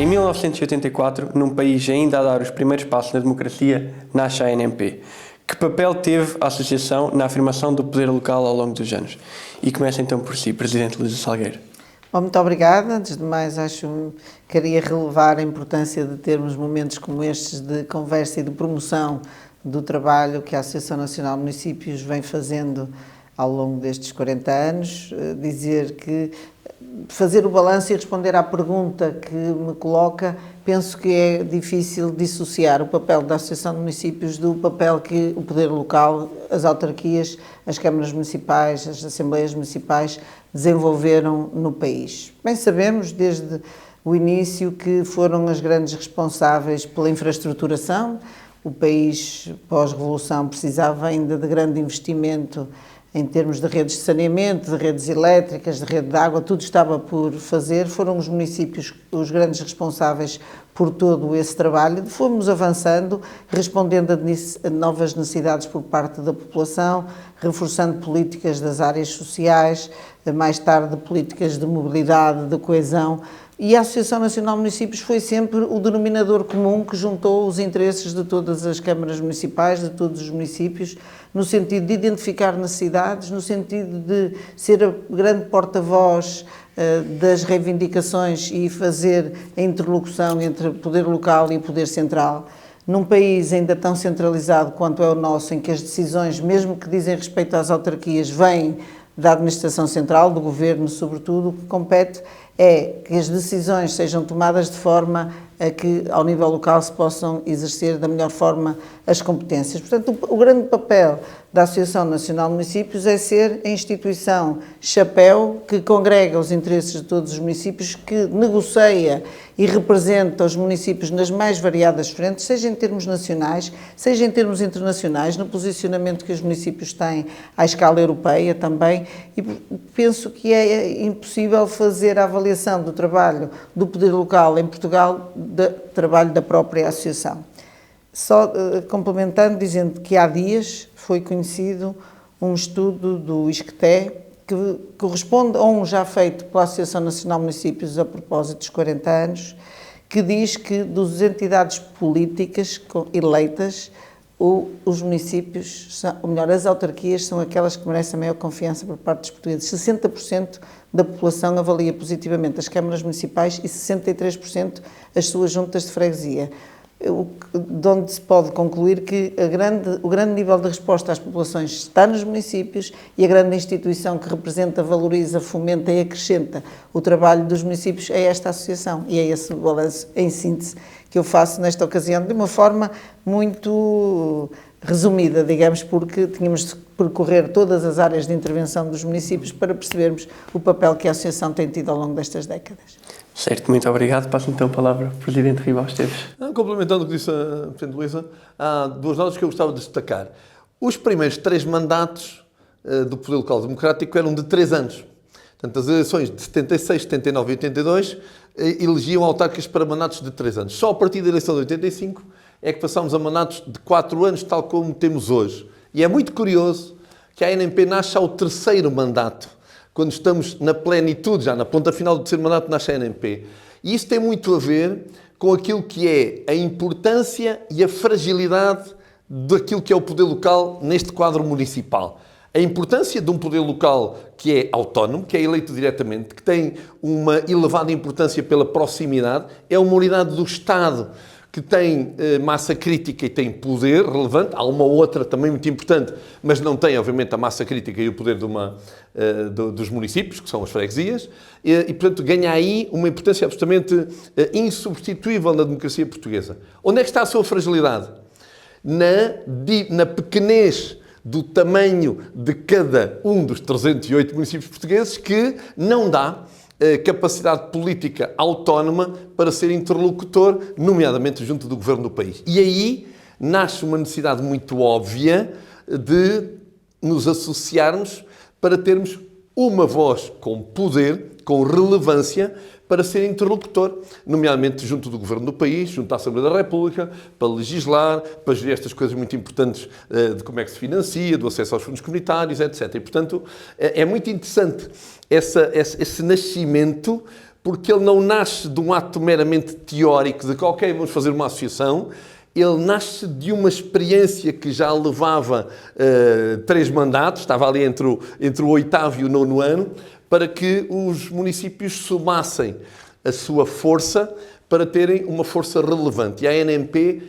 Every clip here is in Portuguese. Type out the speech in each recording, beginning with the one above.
Em 1984, num país ainda a dar os primeiros passos na democracia, nasce a ANP. Que papel teve a associação na afirmação do poder local ao longo dos anos? E começa então por si, Presidente Luísa Salgueiro. Bom, muito obrigada. Antes de mais, queria relevar a importância de termos momentos como estes de conversa e de promoção do trabalho que a Associação Nacional de Municípios vem fazendo ao longo destes 40 anos. Dizer que fazer o balanço e responder à pergunta que me coloca, penso que é difícil dissociar o papel da Associação de Municípios do papel que o poder local, as autarquias, as câmaras municipais, as assembleias municipais desenvolveram no país. Bem sabemos, desde o início, que foram as grandes responsáveis pela infraestruturação. O país, pós-revolução, precisava ainda de grande investimento em termos de redes de saneamento, de redes elétricas, de rede de água, tudo estava por fazer. Foram os municípios os grandes responsáveis por todo esse trabalho. Fomos avançando, respondendo a novas necessidades por parte da população, reforçando políticas das áreas sociais, mais tarde políticas de mobilidade, de coesão. E a Associação Nacional de Municípios foi sempre o denominador comum que juntou os interesses de todas as câmaras municipais, de todos os municípios, no sentido de identificar necessidades, no sentido de ser a grande porta-voz das reivindicações e fazer a interlocução entre o poder local e o poder central. Num país ainda tão centralizado quanto é o nosso, em que as decisões, mesmo que dizem respeito às autarquias, vêm da administração central, do governo sobretudo, o que compete é que as decisões sejam tomadas de forma a que, ao nível local, se possam exercer da melhor forma as competências. Portanto, o grande papel da Associação Nacional de Municípios é ser a instituição chapéu que congrega os interesses de todos os municípios, que negocia e representa os municípios nas mais variadas frentes, seja em termos nacionais, seja em termos internacionais, no posicionamento que os municípios têm à escala europeia também, e penso que é impossível fazer a avaliação do trabalho do poder local em Portugal, do trabalho da própria associação. Só complementando, dizendo que há dias foi conhecido um estudo do ISCTE que corresponde a um já feito pela Associação Nacional de Municípios a propósito dos 40 anos, que diz que das entidades políticas eleitas, os municípios, ou melhor, as autarquias são aquelas que merecem a maior confiança por parte dos portugueses. 60% da população avalia positivamente as câmaras municipais e 63% as suas juntas de freguesia. De onde se pode concluir que o grande nível de resposta às populações está nos municípios e a grande instituição que representa, valoriza, fomenta e acrescenta o trabalho dos municípios é esta associação. E é esse o balanço, em síntese, que eu faço nesta ocasião, de uma forma muito resumida, digamos, porque tínhamos de percorrer todas as áreas de intervenção dos municípios para percebermos o papel que a associação tem tido ao longo destas décadas. Certo, muito obrigado. Passo então a palavra ao Presidente Ribal Esteves. Complementando o que disse a Presidente Luísa, há duas notas que eu gostava de destacar. Os primeiros 3 mandatos do Poder Local Democrático eram de 3 anos. Portanto, as eleições de 76, 79 e 82 elegiam autarcas para mandatos de 3 anos. Só a partir da eleição de 85 é que passámos a mandatos de 4 anos, tal como temos hoje. E é muito curioso que a ANP nasce ao 3º mandato, quando estamos na plenitude, já na ponta final do 3º mandato, nasce a ANP. E isso tem muito a ver com aquilo que é a importância e a fragilidade daquilo que é o poder local neste quadro municipal. A importância de um poder local que é autónomo, que é eleito diretamente, que tem uma elevada importância pela proximidade, é uma unidade do Estado que tem massa crítica e tem poder relevante. Há uma outra também muito importante, mas não tem, obviamente, a massa crítica e o poder dos municípios, que são as freguesias, e, portanto, ganha aí uma importância absolutamente insubstituível na democracia portuguesa. Onde é que está a sua fragilidade? Na pequenez do tamanho de cada um dos 308 municípios portugueses, que não dá capacidade política autónoma para ser interlocutor, nomeadamente junto do governo do país. E aí nasce uma necessidade muito óbvia de nos associarmos para termos uma voz com poder, com relevância, para ser interlocutor, nomeadamente junto do Governo do país, junto à Assembleia da República, para legislar, para gerir estas coisas muito importantes de como é que se financia, do acesso aos fundos comunitários, etc. E, portanto, é muito interessante esse nascimento, porque ele não nasce de um ato meramente teórico de que, ok, vamos fazer uma associação. Ele nasce de uma experiência que já levava 3 mandatos, estava ali entre o 8º e o 9º ano, para que os municípios somassem a sua força para terem uma força relevante. E a ANMP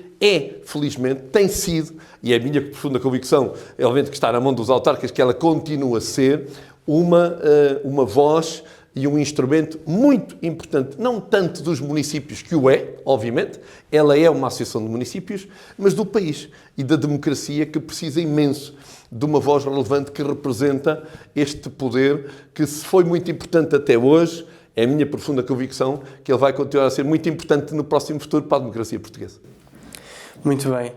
felizmente, tem sido, e é a minha profunda convicção, é obviamente que está na mão dos autarcas, que ela continua a ser uma voz e um instrumento muito importante, não tanto dos municípios, que o é, obviamente, ela é uma associação de municípios, mas do país e da democracia, que precisa imenso de uma voz relevante que representa este poder que, se foi muito importante até hoje, é a minha profunda convicção que ele vai continuar a ser muito importante no próximo futuro para a democracia portuguesa. Muito bem.